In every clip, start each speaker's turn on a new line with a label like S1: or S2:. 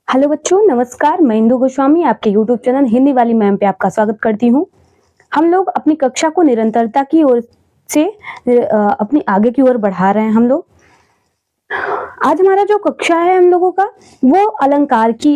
S1: Hello बच्चों, नमस्कार। मैं इंदु गोस्वामी आपके YouTube चैनल हिंदी वाली मैम पे आपका स्वागत करती हूँ। हम लोग अपनी कक्षा को निरंतरता की ओर से अपनी आगे की ओर बढ़ा रहे हैं। हम लोग आज हमारा जो कक्षा है हम लोगों का वो अलंकार की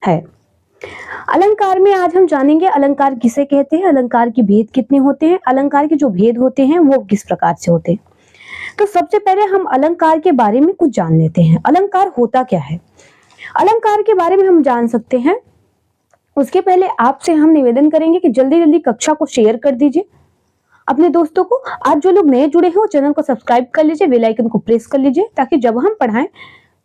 S1: है। अलंकार में आज हम जानेंगे अलंकार किसे कहते हैं, अलंकार के भेद कितने होते हैं, अलंकार के जो भेद होते हैं वो किस प्रकार से होते हैं। तो सबसे पहले हम अलंकार के बारे में कुछ जान लेते हैं। अलंकार होता क्या है, अलंकार के बारे में हम जान सकते हैं। उसके पहले आपसे हम निवेदन करेंगे कि जल्दी जल्दी कक्षा को शेयर कर दीजिए अपने दोस्तों को। आज जो लोग नए जुड़े हैं वो चैनल को सब्सक्राइब कर लीजिए, बेल आइकन को प्रेस कर लीजिए ताकि जब हम पढ़ाएं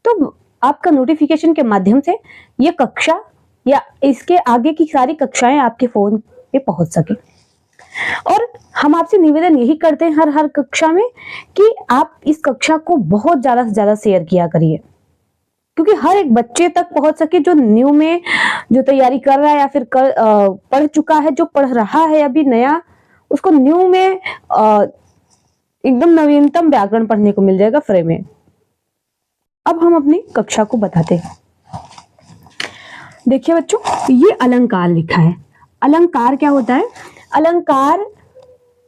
S1: तो आपका नोटिफिकेशन के माध्यम से ये कक्षा या इसके आगे की सारी कक्षाएं आपके फोन पे पहुंच सके। और हम आपसे निवेदन यही करते हैं हर कक्षा में कि आप इस कक्षा को बहुत ज्यादा से ज्यादा शेयर किया करिए, क्योंकि हर एक बच्चे तक पहुंच सके जो न्यू में जो तैयारी कर रहा है या फिर पढ़ चुका है, जो पढ़ रहा है अभी नया, उसको न्यू में एकदम नवीनतम व्याकरण पढ़ने को मिल जाएगा फ्री में। अब हम अपनी कक्षा को बताते हैं। देखिए बच्चों, ये अलंकार लिखा है। अलंकार क्या होता है?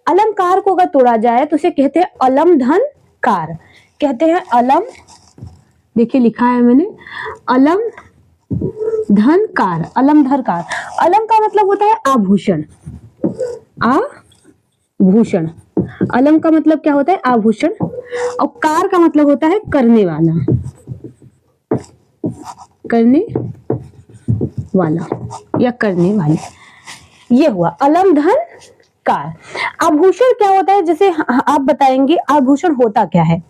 S1: अलंकार को अगर तोड़ा जाए तो उसे कहते हैं अलम धन कार, कहते हैं अलम। देखिए लिखा है मैंने, अलम धन कार, अलम धर कार। अलम का मतलब होता है आभूषण, आभूषण। अलम का मतलब क्या होता है? आभूषण। और कार का मतलब होता है करने वाला, करने वाला या करने वाली। ये हुआ अलम धन कार। आभूषण क्या होता है, जैसे आप बताएंगे आभूषण होता क्या है।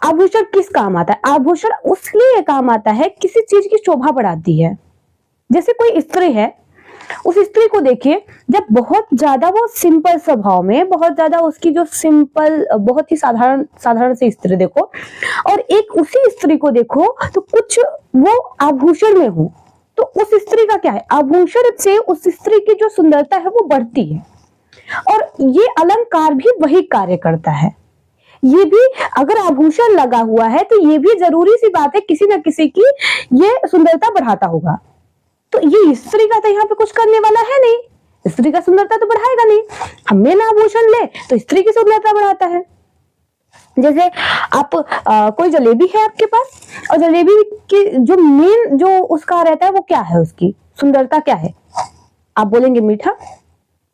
S1: आभूषण किस काम आता है? आभूषण उसलिए काम आता है, किसी चीज की शोभा बढ़ाती है। जैसे कोई स्त्री है, उस स्त्री को देखिए, जब बहुत ज्यादा वो सिंपल स्वभाव में, बहुत ज्यादा उसकी जो सिंपल, बहुत ही साधारण सी स्त्री देखो, और एक उसी स्त्री को देखो तो कुछ वो आभूषण में हो, तो उस स्त्री का क्या है? आभूषण से उस स्त्री की जो सुंदरता है वो बढ़ती है। और ये अलंकार भी वही कार्य करता है। ये भी अगर आभूषण लगा हुआ है तो ये भी जरूरी सी बात है, किसी ना किसी की ये सुंदरता बढ़ाता होगा। तो ये स्त्री का तो यहाँ पे कुछ करने वाला है नहीं, स्त्री का सुंदरता तो बढ़ाएगा नहीं। हमें ना आभूषण ले तो स्त्री की सुंदरता बढ़ाता है। जैसे आप कोई जलेबी है आपके पास, और जलेबी की जो मेन जो उसका रहता है वो क्या है, उसकी सुंदरता क्या है? आप बोलेंगे मीठा।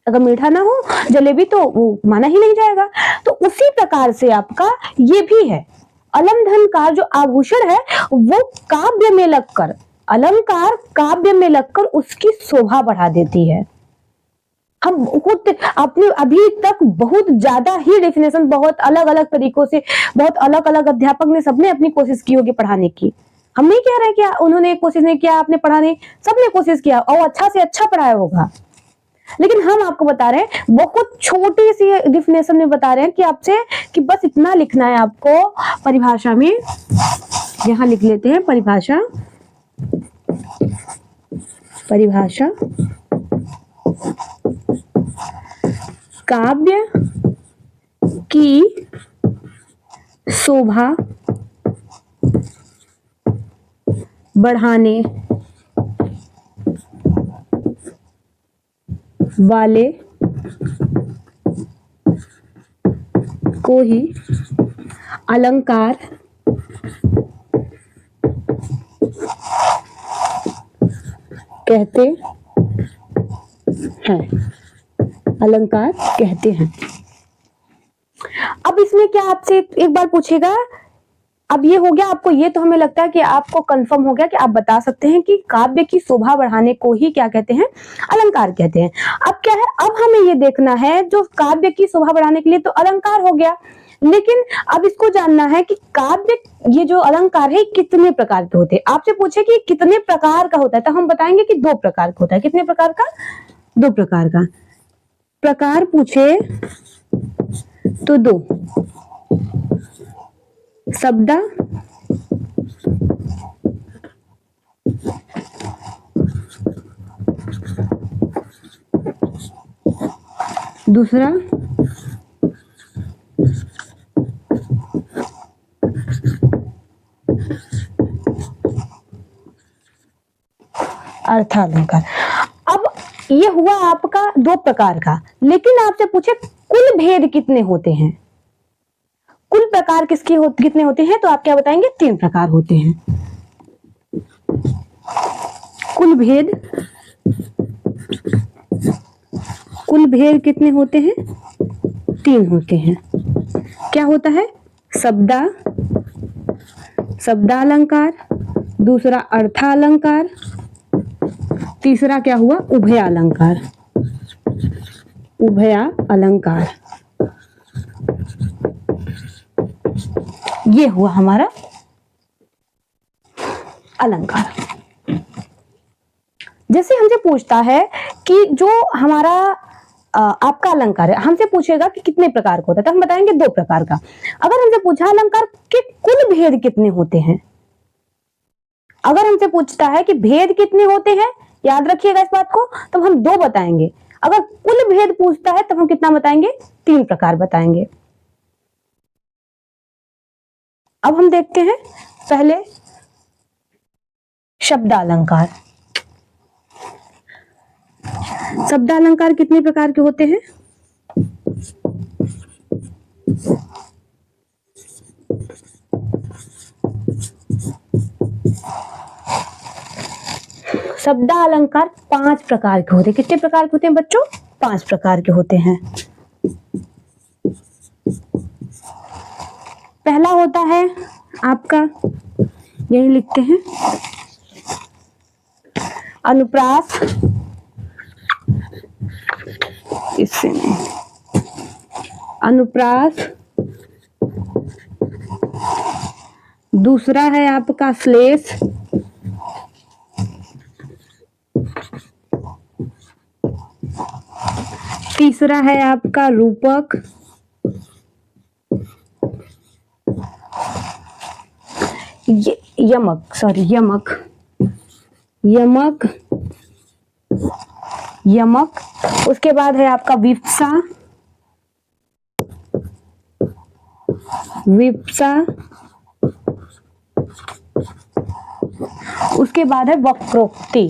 S1: अगर मीठा ना हो जलेबी तो वो माना ही नहीं जाएगा। तो उसी प्रकार से आपका ये भी है। अलम धन कार जो आभूषण है वो काव्य में लगकर, अलंकार काव्य में लगकर उसकी शोभा बढ़ा देती है। हम खुद अपने अभी तक बहुत ज्यादा ही डेफिनेशन, बहुत अलग अलग तरीकों से, बहुत अलग अलग अध्यापक ने, सबने अपनी कोशिश की होगी पढ़ाने की। हम नहीं कह रहे कि उन्होंने कोशिश नहीं किया, आपने पढ़ाने, सबने कोशिश किया और अच्छा से अच्छा पढ़ाया होगा। लेकिन हम आपको बता रहे हैं, बहुत छोटी सी डेफिनेशन में बता रहे हैं कि आपसे कि बस इतना लिखना है आपको परिभाषा में। यहां लिख लेते हैं परिभाषा। परिभाषा काव्य की शोभा बढ़ाने वाले को ही अलंकार कहते हैं, अलंकार कहते हैं। अब इसमें क्या आपसे एक बार पूछेगा, अब ये हो गया आपको, ये तो हमें लगता है कि आपको कंफर्म हो गया कि आप बता सकते हैं कि काव्य की शोभा बढ़ाने को ही क्या कहते हैं? अलंकार कहते हैं। अब क्या है, अब हमें ये देखना है, जो काव्य की शोभा बढ़ाने के लिए तो अलंकार हो गया, लेकिन अब इसको जानना है कि काव्य, ये जो अलंकार है कितने प्रकार के होते हैं। आपसे पूछे कि कितने प्रकार का होता है तो हम बताएंगे कि 2 प्रकार का होता है। कितने प्रकार का? 2 प्रकार का। प्रकार पूछे तो 2, शब्द दूसरा अर्थालंकार। अब ये हुआ आपका दो प्रकार का, लेकिन आपसे पूछे कुल भेद कितने होते हैं, कुल प्रकार कितने होते हैं, तो आप क्या बताएंगे? 3 प्रकार होते हैं। कुल भेद कितने होते हैं? 3 होते हैं। क्या होता है? शब्दालंकार, दूसरा अर्थालंकार, तीसरा क्या हुआ? उभयालंकार। ये हुआ हमारा अलंकार। जैसे हमसे पूछता है कि जो हमारा आपका अलंकार है, हमसे पूछेगा कि कितने प्रकार का होता है, तो हम बताएंगे 2 प्रकार का। अगर हमसे पूछा अलंकार के कुल भेद कितने होते हैं, अगर हमसे पूछता है कि भेद कितने होते हैं, याद रखिएगा इस बात को, तब हम 2 बताएंगे। अगर कुल भेद पूछता है तब हम कितना बताएंगे? 3 प्रकार बताएंगे। अब हम देखते हैं पहले शब्दालंकार। शब्दालंकार कितने प्रकार के होते हैं? शब्दालंकार 5 प्रकार के होते हैं। कितने प्रकार के होते हैं बच्चों? 5 प्रकार के होते हैं। पहला होता है आपका, यही लिखते हैं, अनुप्रास, इससे नहीं, अनुप्रास। दूसरा है आपका श्लेष, तीसरा है आपका रूपक, यमक। उसके बाद है आपका विप्सा, उसके बाद है वक्रोक्ति।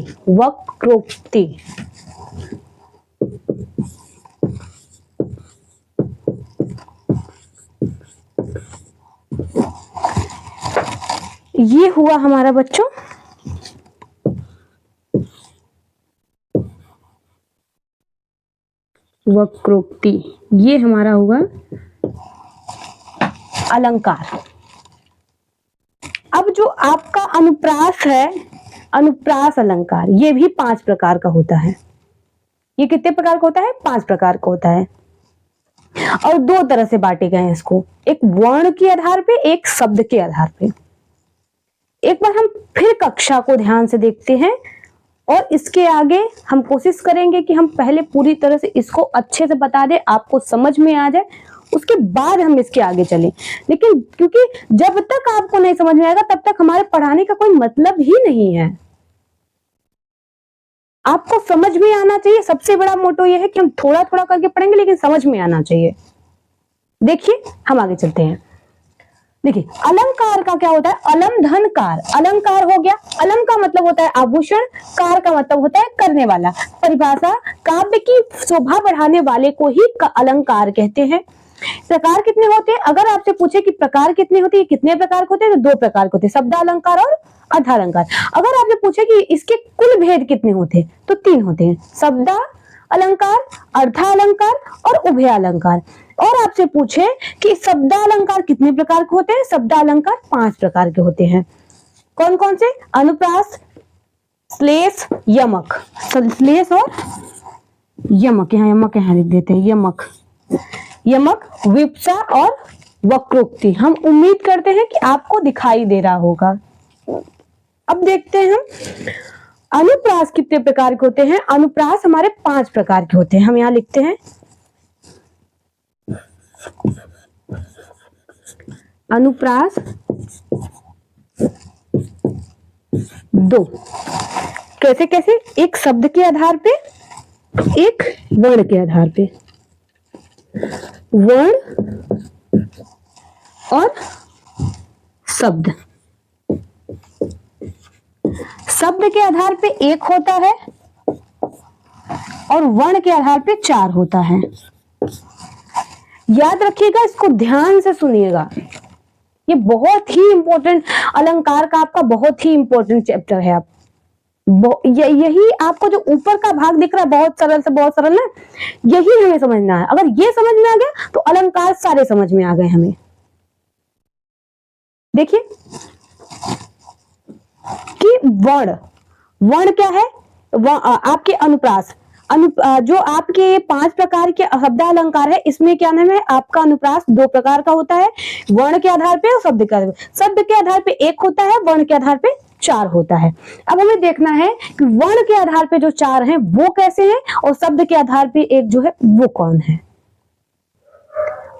S1: ये हुआ हमारा बच्चों वक्रोक्ति, ये हमारा हुआ अलंकार। अब जो आपका अनुप्रास है, अनुप्रास अलंकार, ये भी 5 प्रकार का होता है। ये कितने प्रकार का होता है? 5 प्रकार का होता है। और 2 तरह से बांटे गए हैं इसको, एक वर्ण के आधार पे, एक शब्द के आधार पे। एक बार हम फिर कक्षा को ध्यान से देखते हैं और इसके आगे हम कोशिश करेंगे कि हम पहले पूरी तरह से इसको अच्छे से बता दें, आपको समझ में आ जाए, उसके बाद हम इसके आगे चलें। लेकिन क्योंकि जब तक आपको नहीं समझ में आएगा तब तक हमारे पढ़ाने का कोई मतलब ही नहीं है। आपको समझ में आना चाहिए, सबसे बड़ा मोटो यह है कि हम थोड़ा थोड़ा करके पढ़ेंगे लेकिन समझ में आना चाहिए। देखिए हम आगे चलते हैं। देखिए अलंकार का क्या होता है? अलम धन कार। अलंकार हो गया, अलम का मतलब होता है आभूषण, कार का मतलब होता है करने वाला। परिभाषा, काव्य की शोभा बढ़ाने वाले को ही अलंकार कहते हैं। प्रकार कितने होते हैं? अगर आपसे पूछे कि प्रकार कितने होते हैं, कितने प्रकार के होते हैं, तो 2 प्रकार के होते हैं, शब्दालंकार और अर्थालंकार। अगर आपसे पूछे कि इसके कुल भेद कितने होते हैं, तो 3 होते हैं, शब्दा अलंकार, अर्थालंकार और उभयालंकार। और आपसे पूछे कि शब्दालंकार कितने प्रकार के होते हैं, शब्दालंकार 5 प्रकार के होते हैं। कौन कौन से? अनुप्रास, श्लेष, यमक। श्लेष और यमक, यहाँ लिख देते हैं, यमक, विप्सा और वक्रोक्ति। हम उम्मीद करते हैं कि आपको दिखाई दे रहा होगा। अब देखते हैं हम अनुप्रास कितने प्रकार के होते हैं। अनुप्रास हमारे 5 प्रकार के होते हैं। हम यहाँ लिखते हैं अनुप्रास 2। कैसे कैसे? एक शब्द के आधार पे, एक वर्ण के आधार पे। वर्ण और शब्द। शब्द के आधार पे 1 होता है और वर्ण के आधार पे 4 होता है। याद रखिएगा, इसको ध्यान से सुनिएगा, ये बहुत ही इंपॉर्टेंट अलंकार का आपका बहुत ही इंपॉर्टेंट चैप्टर है। आप यही आपको जो ऊपर का भाग दिख रहा है बहुत सरल से बहुत सरल है, यही हमें समझना है। अगर ये समझ में आ गया तो अलंकार सारे समझ में आ गए हमें। देखिए कि वर्ण क्या है, आपके अनुप्रास जो आपके 5 प्रकार के शब्द अलंकार है, इसमें क्या नाम है, आपका अनुप्रास 2 प्रकार का होता है, वर्ण के आधार पे और शब्द के आधार पे। शब्द के आधार पे 1 होता है, वर्ण के आधार पे 4 होता है। अब हमें देखना है कि वर्ण के आधार पे जो 4 हैं वो कैसे हैं और शब्द के आधार पे 1 जो है वो कौन है।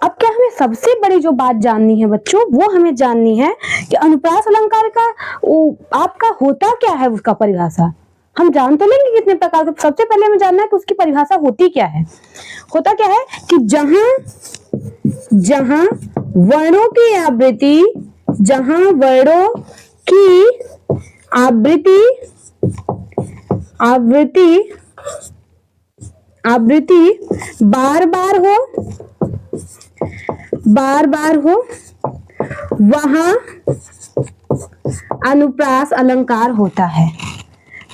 S1: अब क्या हमें सबसे बड़ी जो बात जाननी है बच्चों, वो हमें जाननी है कि अनुप्रास अलंकार का आपका होता क्या है, उसका परिभाषा। हम जान तो लेंगे कितने प्रकार के, सबसे पहले हमें जानना है कि उसकी परिभाषा होती क्या है। होता क्या है कि जहां वर्णों की आवृत्ति बार बार हो वहां अनुप्रास अलंकार होता है।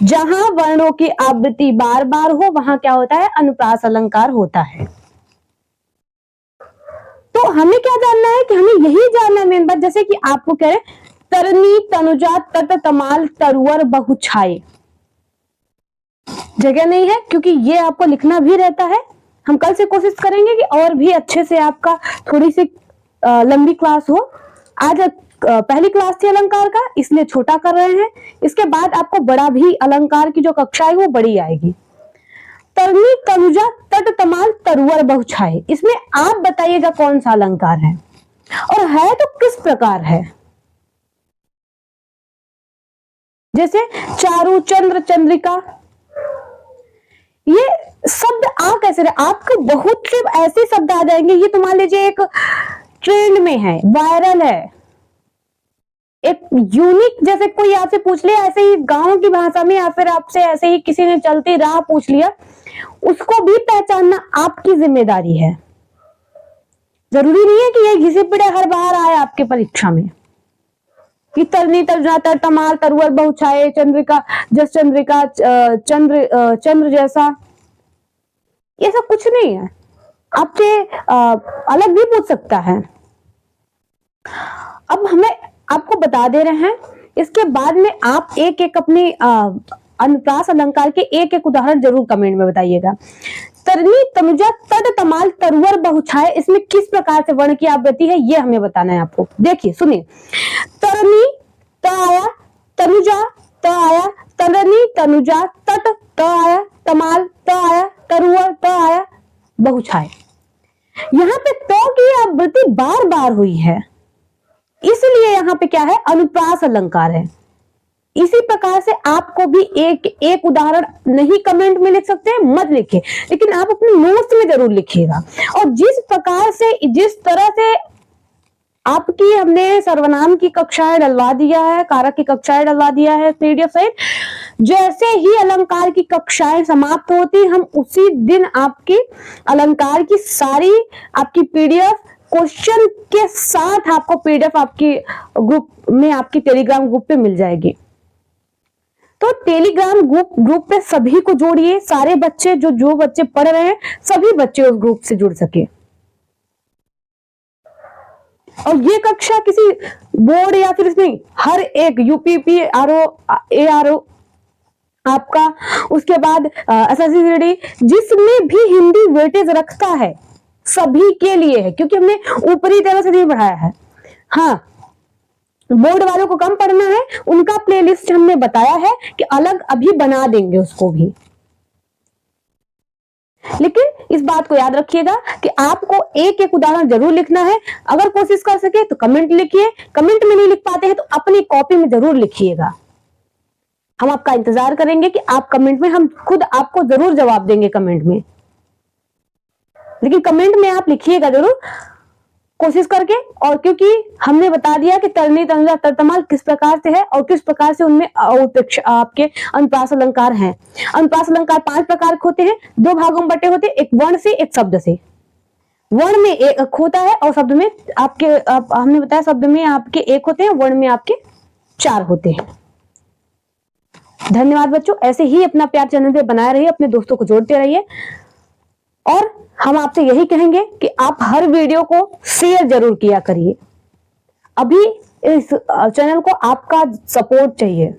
S1: जहां वर्णों की आवृत्ति बार बार हो वहां क्या होता है, अनुप्रास अलंकार होता है। तो हमें क्या जानना है कि हमें यही जानना है मेन बात, जैसे कि आपको कह रहे तरनी तनुजा तट तमाल तरुवर बहुछाए, जगह नहीं है क्योंकि ये आपको लिखना भी रहता है। हम कल से कोशिश करेंगे कि और भी अच्छे से आपका थोड़ी सी लंबी क्लास हो। आज पहली क्लास थी अलंकार का, इसलिए छोटा कर रहे हैं। इसके बाद आपको बड़ा भी अलंकार की जो कक्षा है वो बड़ी आएगी। तरनी तनुजा तट तमाल तरुवर बहुछाए, इसमें आप बताइएगा कौन सा अलंकार है और है तो किस प्रकार है। जैसे चारु चंद्र चंद्रिका, ये शब्द आ कैसे रहे, आपको बहुत से ऐसे शब्द आ जाएंगे, ये तो मान लीजिए एक ट्रेंड में है, वायरल है, एक यूनिक, जैसे कोई आपसे पूछ लिया ऐसे ही गांव की भाषा में या फिर आपसे ऐसे ही किसी ने चलती राह पूछ लिया, उसको भी पहचानना आपकी जिम्मेदारी है। जरूरी नहीं है कि ये घिसे पिटे हर बार आए आपके परीक्षा में कि तरनी तर्जना तर तमाल तरुवर बहुछाए चंद्रिका जस चंद्रिका चंद्र जैसा, ये सब कुछ नहीं है। आपसे अलग भी पूछ सकता है। अब हमें आपको बता दे रहे हैं, इसके बाद में आप एक एक अपने अनुप्रास अलंकार के एक एक उदाहरण जरूर कमेंट में बताइएगा। तरनी तनुजा तट तमाल तरुवर बहुछाए, इसमें किस प्रकार से वर्ण की आवृत्ति है ये हमें बताना है आपको। देखिए सुनिए, तरनी त आया, तनुजा त आया, तरनी तनुजा तट त आया, तमाल त आया, तरुवर त आया, बहुछाए। यहाँ पे तो की आवृत्ति बार बार हुई है, इसलिए यहाँ पे क्या है, अनुप्रास अलंकार है। इसी प्रकार से आपको भी एक एक उदाहरण नहीं कमेंट में लिख सकते हैं, मत लिखिए, लेकिन आप अपने नोट्स में जरूर लिखिएगा। और जिस प्रकार से, जिस तरह से आपकी हमने सर्वनाम की कक्षाएं डलवा दिया है, कारक की कक्षाएं डलवा दिया है पीडीएफ सहित, जैसे ही अलंकार की कक्षाएं समाप्त होती, हम उसी दिन आपकी अलंकार की सारी आपकी पीडीएफ क्वेश्चन के साथ आपको पीडीएफ आपकी ग्रुप में, आपकी टेलीग्राम ग्रुप पे मिल जाएगी। तो टेलीग्राम ग्रुप पे सभी को जोड़िए, सारे बच्चे जो बच्चे पढ़ रहे हैं सभी बच्चे उस ग्रुप से जुड़ सके। और ये कक्षा किसी बोर्ड या फिर इसमें हर एक यूपीपी आरओ एआरओ आपका, उसके बाद एसएससी जिसमें भी हिंदी वेटेज रखता है सभी के लिए है, क्योंकि हमने ऊपरी तरह से नहीं बढ़ाया है। हाँ, बोर्ड वालों को कम पढ़ना है, उनका प्लेलिस्ट हमने बताया है कि अलग अभी बना देंगे उसको भी। लेकिन इस बात को याद रखिएगा कि आपको एक एक उदाहरण जरूर लिखना है। अगर कोशिश कर सके तो कमेंट लिखिए, कमेंट में नहीं लिख पाते हैं तो अपनी कॉपी में जरूर लिखिएगा। हम आपका इंतजार करेंगे कि आप कमेंट में, हम खुद आपको जरूर जवाब देंगे कमेंट में, लेकिन कमेंट में आप लिखिएगा जरूर। कोशिश करके। और क्योंकि हमने बता दिया कि तरनी, तंजा, तर्तमाल किस प्रकार से है और किस प्रकार से उनमें आपके अनुप्रास अलंकार हैं। अनुप्रास अलंकार 5 प्रकार के होते हैं, 2 भागों में बटे होते हैं, एक वर्ण से, एक शब्द से। वर्ण में एक होता है और शब्द में आपके हमने बताया शब्द में आपके 1 होते हैं, वर्ण में आपके 4 होते हैं। धन्यवाद बच्चों, ऐसे ही अपना प्यार चैनल पे बनाए रहिए, अपने दोस्तों को जोड़ते रहिए और हम आपसे यही कहेंगे कि आप हर वीडियो को शेयर जरूर किया करिए। अभी इस चैनल को आपका सपोर्ट चाहिए।